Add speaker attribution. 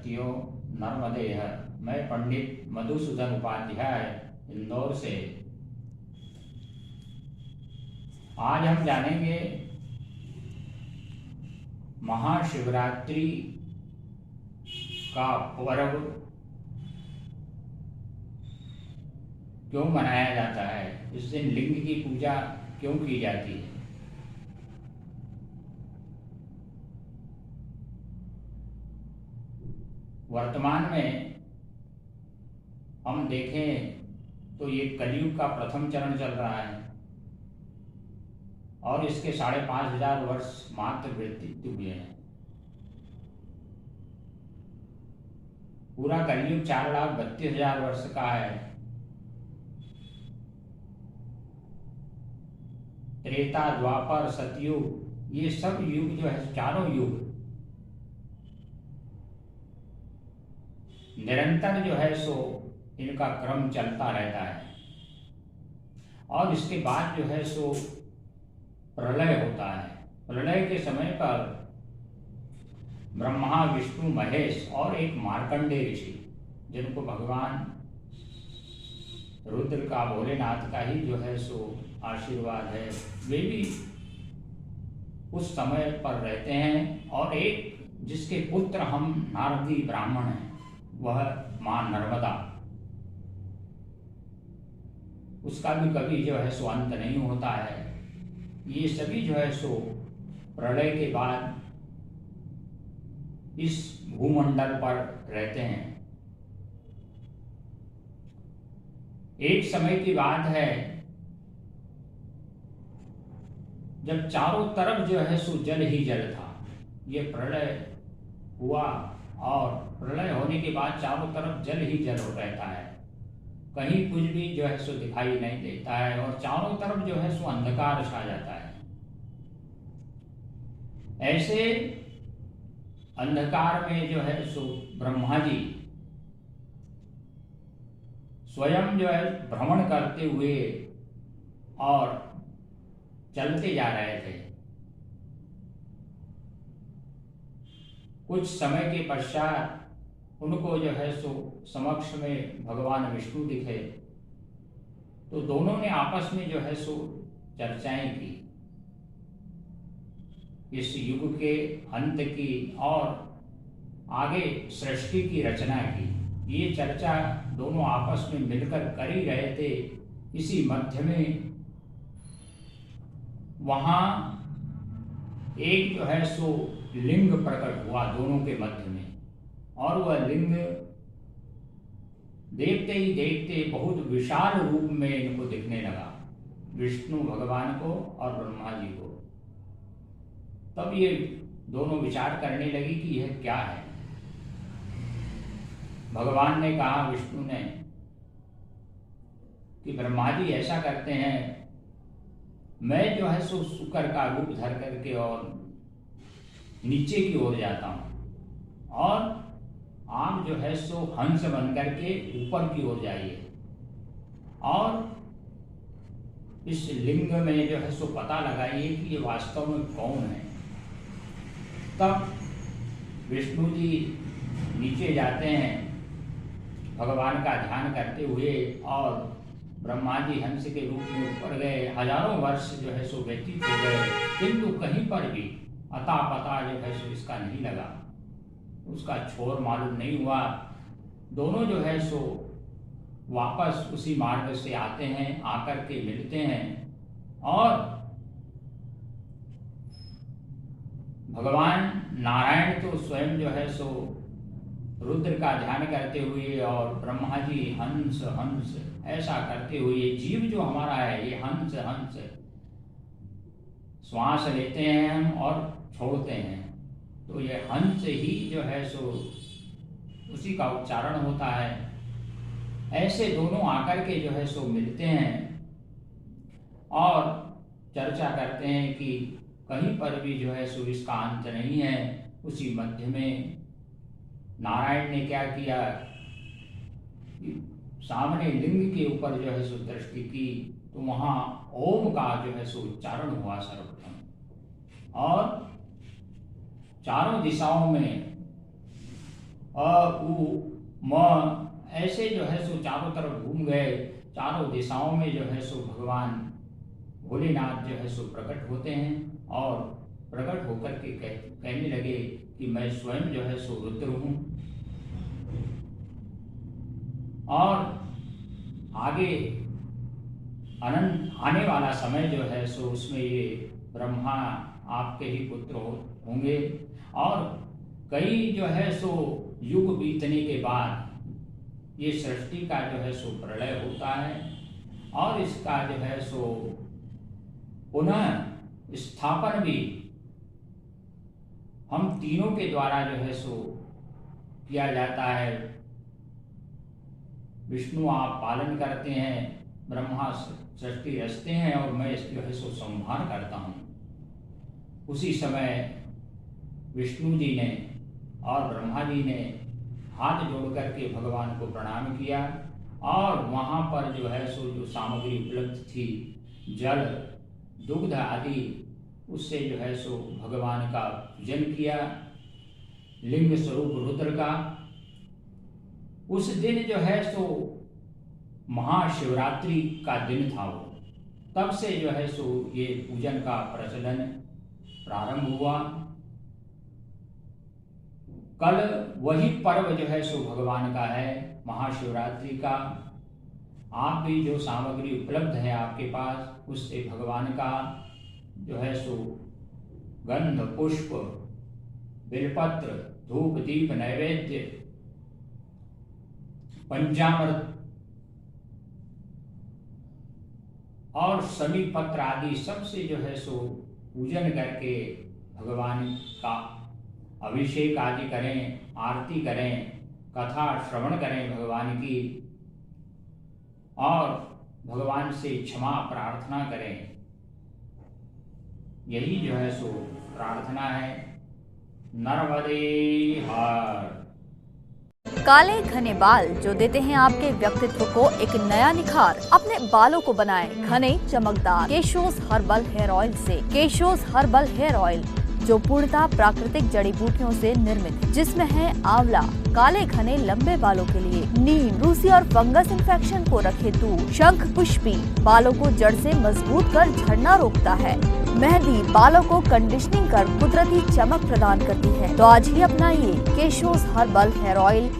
Speaker 1: शक्तियों नर्मदेह। मैं पंडित मधुसूदन उपाध्याय इंदौर से। आज हम जानेंगे महाशिवरात्रि का पर्व क्यों मनाया जाता है, इस दिन लिंग की पूजा क्यों की जाती है। वर्तमान में हम देखें तो ये कलयुग का प्रथम चरण चल रहा है और इसके 5,500 वर्ष मात्र व्यतीत हुए हैं। पूरा कलयुग 4,32,000 वर्ष का है। त्रेता, द्वापर, सतयुग, ये सब युग जो है, चारों युग निरंतर जो है सो इनका क्रम चलता रहता है और इसके बाद जो है सो प्रलय होता है। प्रलय के समय पर ब्रह्मा, विष्णु, महेश और एक मार्कंडेय ऋषि, जिनको भगवान रुद्र का, भोलेनाथ का ही जो है सो आशीर्वाद है, वे भी उस समय पर रहते हैं। और एक जिसके पुत्र हम नारदी ब्राह्मण हैं, वह मां नर्मदा, उसका भी कभी जो है सो अंत नहीं होता है। ये सभी जो है सो प्रलय के बाद इस भूमंडल पर रहते हैं। एक समय की बात है जब चारों तरफ जो है सो जल ही जल था। ये प्रलय हुआ और प्रलय होने के बाद चारों तरफ जल ही जल हो रहता है, कहीं कुछ भी जो है सो दिखाई नहीं देता है और चारों तरफ जो है सो अंधकार छा जाता है। ऐसे अंधकार में जो है सो ब्रह्मा जी स्वयं जो है भ्रमण करते हुए और चलते जा रहे थे। कुछ समय के पश्चात उनको जो है सो समक्ष में भगवान विष्णु दिखे, तो दोनों ने आपस में जो है सो चर्चाएं की, इस युग के अंत की और आगे सृष्टि की रचना की। ये चर्चा दोनों आपस में मिलकर कर ही रहे थे। इसी मध्य में वहां एक जो है सो लिंग प्रकट हुआ दोनों के मध्य में, और वह लिंग देखते ही देखते बहुत विशाल रूप में इनको दिखने लगा, विष्णु भगवान को और ब्रह्मा जी को। तब ये दोनों विचार करने लगी कि यह क्या है। भगवान ने कहा, विष्णु ने, कि ब्रह्मा जी ऐसा करते हैं, मैं जो है सो शुक्र का रूप धर करके और नीचे की ओर जाता हूं और आप जो है सो हंस बन करके ऊपर की ओर जाइए और इस लिंग में जो है सो पता लगाइए कि ये वास्तव में कौन है। तब विष्णु जी नीचे जाते हैं भगवान का ध्यान करते हुए और ब्रह्मा जी हंस के रूप में ऊपर गए। हजारों वर्ष जो है सो व्यतीत हो गए, किंतु कहीं पर भी अता पता जो है सो इसका नहीं लगा, उसका छोर मालूम नहीं हुआ। दोनों जो है सो वापस उसी मार्ग से आते हैं, आकर के मिलते हैं और भगवान नारायण तो स्वयं जो है सो रुद्र का ध्यान करते हुए और ब्रह्मा जी हंस हंस ऐसा करते हुए, जीव जो हमारा है ये हंस हंस, श्वास लेते हैं हम और छोड़ते हैं, तो ये हंस ही जो है सो उसी का उच्चारण होता है। ऐसे दोनों आकर के जो है सो मिलते हैं और चर्चा करते हैं कि कहीं पर भी जो है सो इसका अंत नहीं है। उसी मध्य में नारायण ने क्या किया, सामने लिंग के ऊपर जो है सो दृष्टि की, तो वहां ओम का जो है सो उच्चारण हुआ सर्वप्रथम और चारों दिशाओं में ऐसे जो है सो चारों तरफ घूम गए। चारों दिशाओं में जो है सो भगवान भोलेनाथ जो है सो प्रकट होते हैं और प्रकट होकर के कहने लगे कि मैं स्वयं जो है सो रुद्र हूँ। और आगे अनंत आने वाला समय जो है सो उसमें ये ब्रह्मा आपके ही पुत्र होंगे। और कई जो है सो युग बीतने के बाद ये सृष्टि का जो है सो प्रलय होता है और इसका जो है सो पुनः स्थापन भी हम तीनों के द्वारा जो है सो किया जाता है। विष्णु आप पालन करते हैं, ब्रह्मा सृष्टि रचते हैं और मैं जो है सो संहार करता हूँ। उसी समय विष्णु जी ने और ब्रह्मा जी ने हाथ जोड़ करके भगवान को प्रणाम किया और वहाँ पर जो है सो जो सामग्री उपलब्ध थी, जल दुग्ध आदि, उससे जो है सो भगवान का पूजन किया, लिंग स्वरूप रुद्र का। उस दिन जो है सो महाशिवरात्रि का दिन था वो, तब से जो है सो ये पूजन का प्रचलन प्रारंभ हुआ। कल वही पर्व जो है सो भगवान का है, महाशिवरात्रि का। आप भी जो सामग्री उपलब्ध है आपके पास, उससे भगवान का जो है सो गंध पुष्प बेलपत्र धूप दीप नैवेद्य पंचामृत और सभी पत्र आदि सबसे जो है सो पूजन करके भगवान का अभिषेक आदि करें, आरती करें, कथा श्रवण करें भगवान की और भगवान से क्षमा प्रार्थना करें। यही जो है सो प्रार्थना है। नर्मदे हर।
Speaker 2: काले घने बाल जो देते हैं आपके व्यक्तित्व को एक नया निखार। अपने बालों को बनाएं घने चमकदार केशोस हर्बल हेयर ऑयल से। केशोस हर्बल हेयर ऑयल जो पूर्णतः प्राकृतिक जड़ी बूटियों से निर्मित है, जिसमें है आंवला, काले घने लंबे बालों के लिए नीम, रूसी और फंगस इन्फेक्शन को रखे दूर, शंख पुष्पी बालों को जड़ से मजबूत कर झड़ना रोकता है, मेहंदी बालों को कंडीशनिंग कर कुदरती चमक प्रदान करती है। तो आज ही अपनाइए केशोस हर्बल हेयर ऑयल।